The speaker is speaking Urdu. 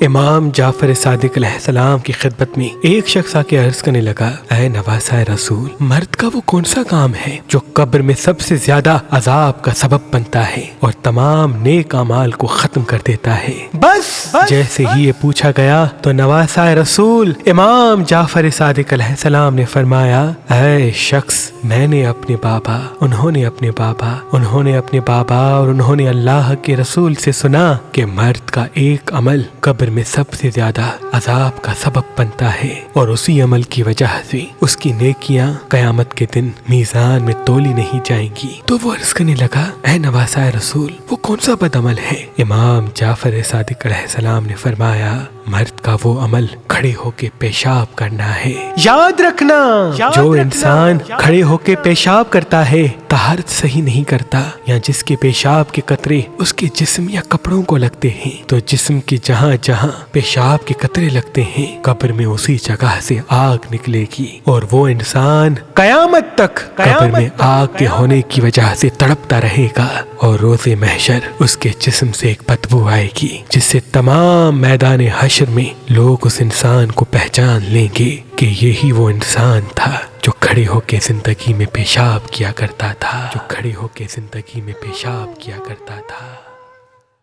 امام جعفر صادق علیہ السلام کی خدمت میں ایک شخص آ کے عرض کرنے لگا، اے نواسہ رسول، مرد کا وہ کون سا کام ہے جو قبر میں سب سے زیادہ عذاب کا سبب بنتا ہے اور تمام نیک اعمال کو ختم کر دیتا ہے؟ بس جیسے ہی یہ پوچھا گیا تو نواسہ رسول امام جعفر صادق علیہ السلام نے فرمایا، اے شخص، میں نے اپنے بابا، انہوں نے اپنے بابا، انہوں نے اپنے بابا اور انہوں نے اللہ کے رسول سے سنا کہ مرد کا ایک عمل قبر میں سب سے زیادہ عذاب کا سبب بنتا ہے اور اسی عمل کی وجہ سے اس کی نیکیاں قیامت کے دن میزان میں تولی نہیں جائیں گی۔ تو وہ عرض کرنے لگا، اے نواسہ رسول، وہ کون سا بد عمل ہے؟ امام جعفر صادق علیہ السلام نے فرمایا، مرد کا وہ عمل کھڑے ہو کے پیشاب کرنا ہے۔ یاد رکھنا، جو انسان کھڑے ہو کے پیشاب کرتا ہے طہارت صحیح نہیں کرتا، یا جس کے پیشاب کے قطرے اس کے جسم یا کپڑوں کو لگتے ہیں، تو جسم کے جہاں جہاں پیشاب کے قطرے لگتے ہیں قبر میں اسی جگہ سے آگ نکلے گی، اور وہ انسان قیامت تک قبر میں آگ کے ہونے کی وجہ سے تڑپتا رہے گا، اور روز محشر اس کے جسم سے ایک بدبو آئے گی جس سے تمام میدان حشر میں لوگ اس انسان کو پہچان لیں گے کہ یہی وہ انسان تھا جو کھڑے ہو کے زندگی میں پیشاب کیا کرتا تھا، جو کھڑے ہو کے زندگی میں پیشاب کیا کرتا تھا۔